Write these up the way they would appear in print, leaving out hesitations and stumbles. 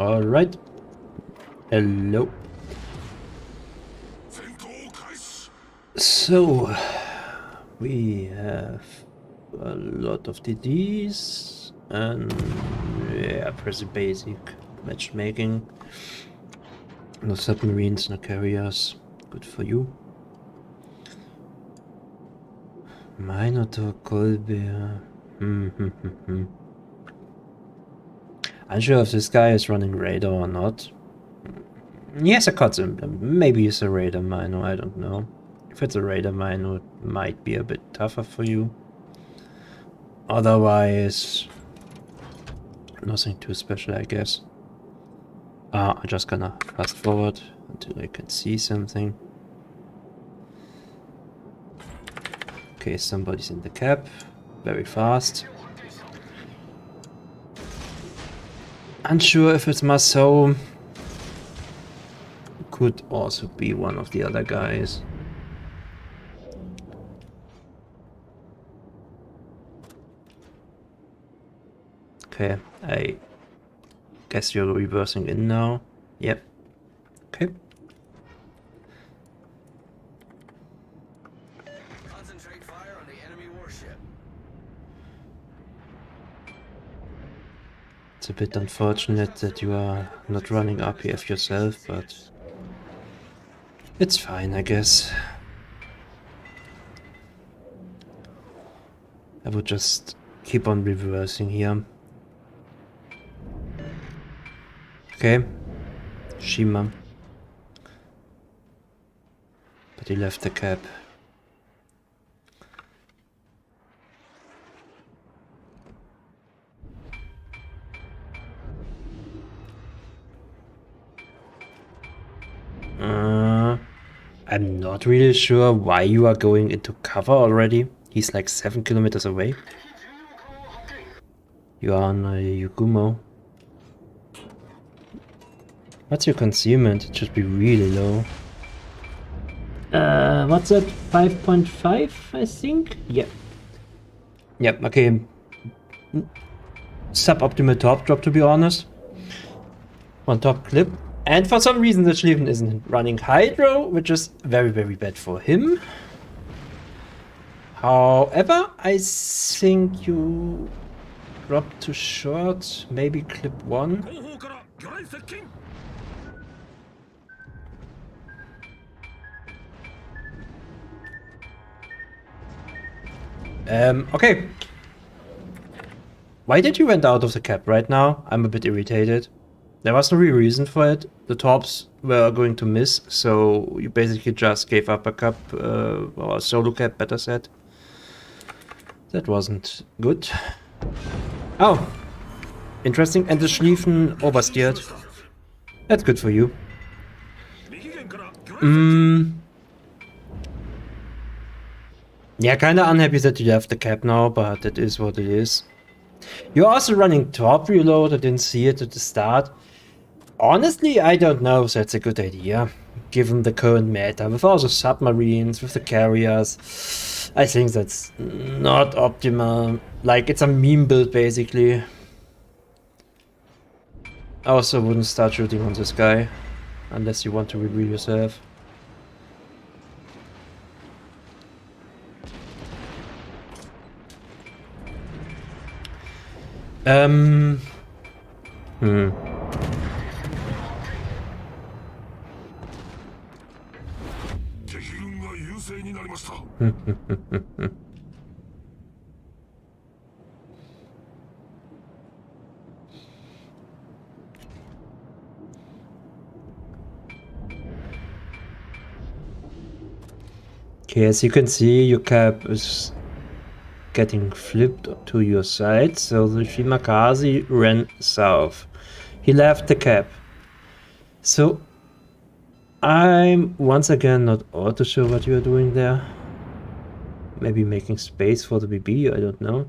Alright. Hello. So, we have a lot of DDs and yeah, pretty basic matchmaking. No submarines, no carriers. Good for you. Minotaur, Colbert. Unsure if this guy is running radar or not. He has a COTS emblem. Maybe he's a radar miner, I don't know. If it's a radar miner, it might be a bit tougher for you. Otherwise, nothing too special, I guess. I'm just gonna fast forward until I can see something. Okay, somebody's in the cab. Very fast. Unsure if it's Marceau. Could also be one of the other guys. Okay, I guess you're reversing in now. Yep. Okay. Concentrate fire on the enemy warship. It's a bit unfortunate that you are not running RPF yourself, but it's fine, I guess. I would just keep on reversing here. Okay, Shima. But he left the cab. I'm not really sure why you are going into cover already. He's like 7 kilometers away. You are on a yugumo. What's your concealment? It should be really low. What's that? 5.5, I think? Yep. Yep, okay. Suboptimal top drop, to be honest. On top clip. And for some reason the Schlieffen isn't running Hydro, which is very, very bad for him. However, I think you dropped too short. Maybe clip 1. Okay. Why did you went out of the cap right now? I'm a bit irritated. There was no real reason for it. The torps were going to miss, so you basically just gave up a cap, or a solo cap, better said. That wasn't good. Oh, interesting. And the Schlieffen oversteered. That's good for you. Yeah, kinda unhappy that you left the cap now, but it is what it is. You're also running top reload. I didn't see it at the start. Honestly, I don't know if that's a good idea, given the current meta, with all the submarines, with the carriers. I think that's not optimal. Like, it's a meme build, basically. I also wouldn't start shooting on this guy, unless you want to reveal yourself. Okay, as you can see, your cap is getting flipped to your side, so the Shimakaze ran south. He left the cap. So I'm once again not auto sure what you are doing there. Maybe making space for the BB, I don't know.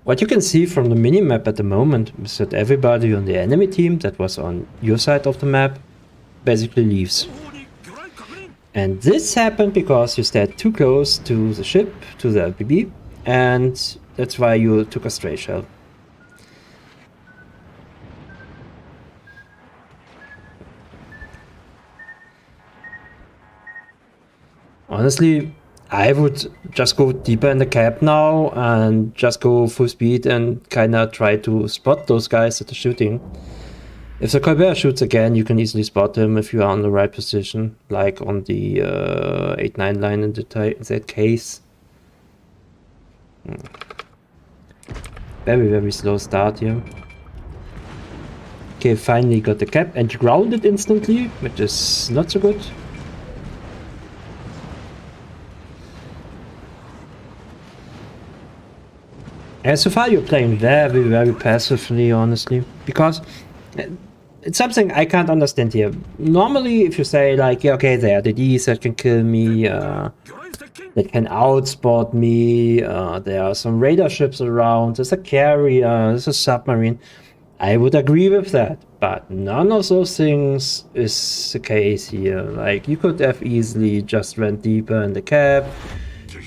What you can see from the minimap at the moment is that everybody on the enemy team that was on your side of the map basically leaves. And this happened because you stayed too close to the ship, to the LPB, and that's why you took a stray shell. Honestly, I would just go deeper in the cap now and just go full speed and kinda try to spot those guys that are shooting. If the Colbert shoots again, you can easily spot him if you are in the right position, like on the 8-9 line in that case. Very, very slow start here. Okay, finally got the cap and grounded instantly, which is not so good. And so far you're playing very, very passively, honestly, because it's something I can't understand here. Normally, if you say like, yeah, okay, there are the Ds that can kill me, that can outspot me, there are some radar ships around, there's a carrier, there's a submarine, I would agree with that, but none of those things is the case here. Like, you could have easily just went deeper in the cap,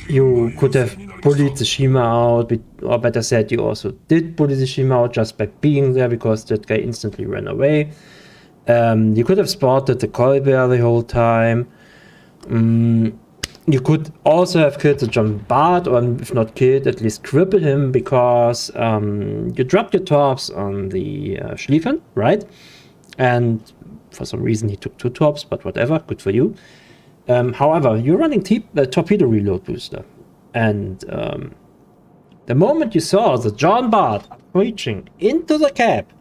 you could have bullied the Shima out, or better said, you also did bully the Shima out just by being there because that guy instantly ran away. You could have spotted the Colbert the whole time. You could also have killed the John Bart, or if not killed, at least cripple him, because you dropped your torps on the Schlieffen, right? And for some reason he took 2 torps, but whatever, good for you. However, you're running the torpedo reload booster, and the moment you saw the John Bart reaching into the cap,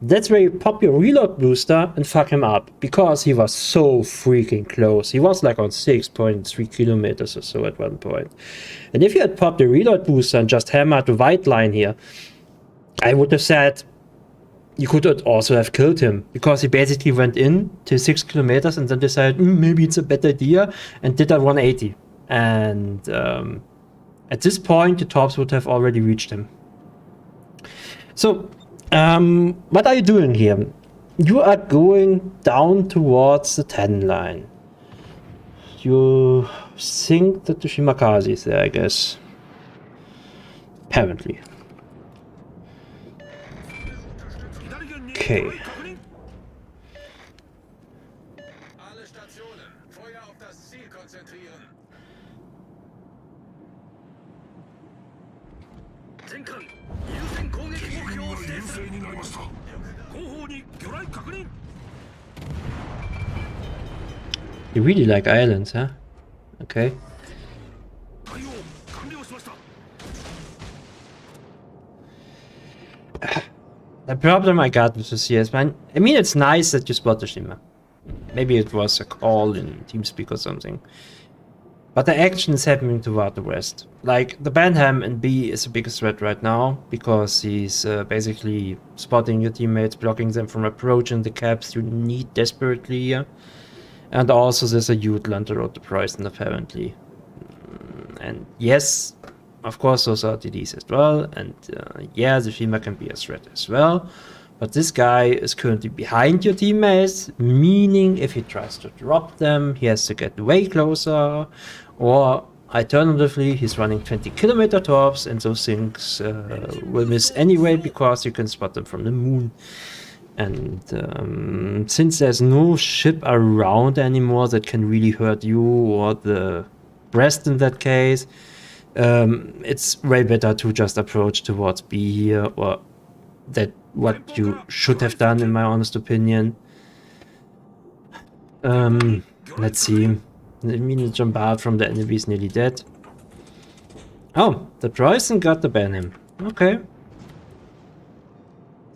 that's where you pop your reload booster and fuck him up, because he was so freaking close. He was like on 6.3 kilometers or so at one point. And if you had popped the reload booster and just hammered the white line here, I would have said you could also have killed him, because he basically went in to 6 kilometers and then decided maybe it's a bad idea and did a 180. And at this point, the torps would have already reached him. So, what are you doing here? You are going down towards the 10 line. You think that the Shimakaze is there, I guess. Apparently. Okay. Alle Stationen, Feuer auf das Ziel konzentrieren. You really like islands, huh? Okay. The problem I got with the CS, man, I mean, it's nice that you spot the Shima. Maybe it was a call in TeamSpeak or something. But the action is happening toward the west. Like, the Banham in B is the biggest threat right now, because he's basically spotting your teammates, blocking them from approaching the caps you need desperately here. And also there's a Jutland around the Preußen, apparently. And yes, of course those are TDs as well, and yeah, the Shima can be a threat as well. But this guy is currently behind your teammates, meaning if he tries to drop them, he has to get way closer, or alternatively, he's running 20 kilometer torps, and those things will miss anyway, because you can spot them from the moon. And since there's no ship around anymore that can really hurt you, or the Brest in that case, it's way better to just approach towards B here, or that what you should have done, in my honest opinion. Let's see. I mean, the Jambard from the enemy is nearly dead. Oh, the Preußen got the Banham. Okay.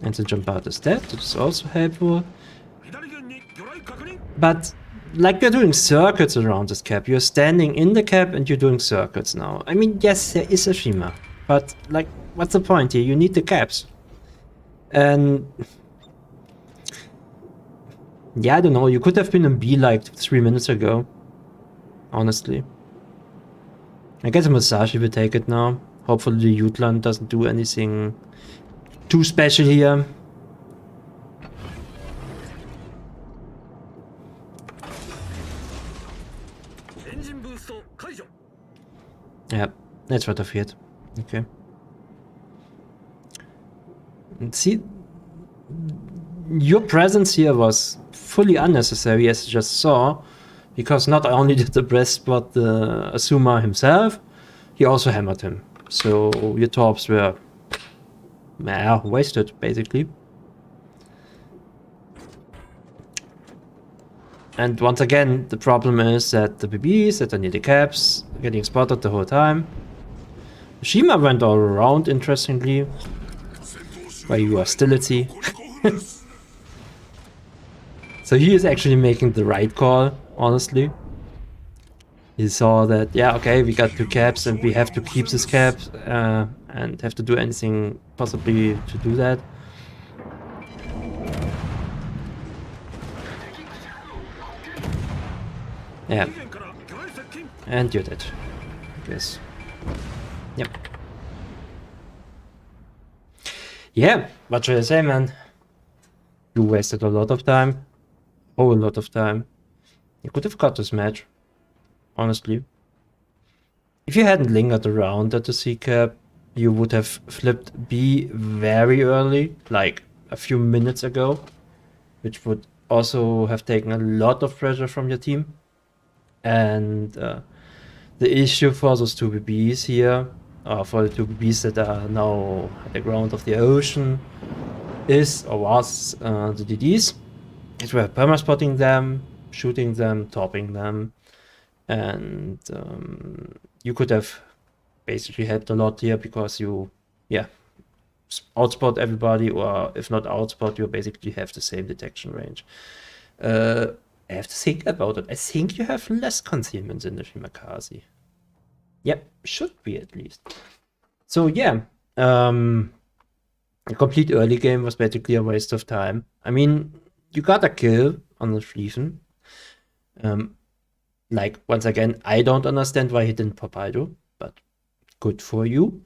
And the Jambard is dead, which is also helpful. But, like, you're doing circuits around this cap. You're standing in the cap and you're doing circuits now. I mean, yes, there is a Shima. But, like, what's the point here? You need the caps. And yeah, I don't know, you could have been in B like 3 minutes ago. Honestly. I guess Masashi will take it now. Hopefully the Jutland doesn't do anything too special here. Yeah, that's what I feared. Okay. And see, your presence here was fully unnecessary, as you just saw, because not only did the breast spot the Asuma himself, he also hammered him. So your torps were wasted, basically. And once again, the problem is that the BBs that are near the caps are getting spotted the whole time. Shima went all around, interestingly, while you are still at sea. So he is actually making the right call, honestly. He saw that, yeah, okay, we got 2 caps and we have to keep this cap and have to do anything possibly to do that. Yeah. And you're dead, I guess. Yep. Yeah, what should I say, man? You wasted a lot of time. Whole lot of time. You could have got this match, honestly. If you hadn't lingered around at the C cap, you would have flipped B very early, like a few minutes ago, which would also have taken a lot of pressure from your team. And the issue for those 2 BBs here, for the 2 BBs that are now at the ground of the ocean, is or was the DDs. It were perma-spotting them, shooting them, topping them, and you could have basically helped a lot here because you, yeah, outspot everybody, or if not outspot, you basically have the same detection range. I have to think about it. I think you have less concealment in the Shimakaze. Yep, should be at least. So yeah, a complete early game was basically a waste of time. I mean, you got a kill on the Schlieffen. Like, once again, I don't understand why he didn't pop Aldo, but good for you.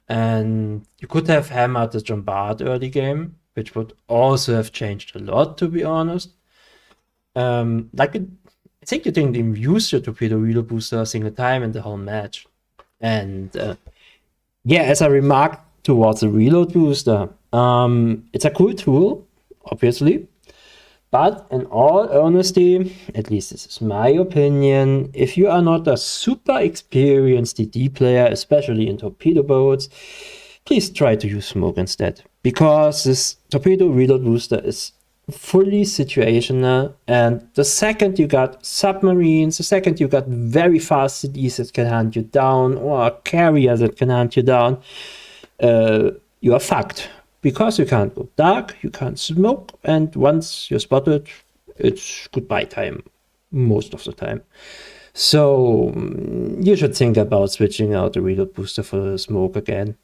And you could have hammered the Jombard early game, which would also have changed a lot, to be honest. Like, I think you didn't even use your torpedo reload booster a single time in the whole match. And yeah, as I remarked towards the reload booster, it's a cool tool, obviously. But in all honesty, at least this is my opinion, if you are not a super experienced DD player, especially in torpedo boats, please try to use smoke instead. Because this torpedo reload booster is fully situational, and the second you got submarines, the second you got very fast CDs that can hunt you down, or a carrier that can hunt you down, you are fucked. Because you can't go dark, you can't smoke, and once you're spotted, it's goodbye time, most of the time. So you should think about switching out the reload booster for the smoke again.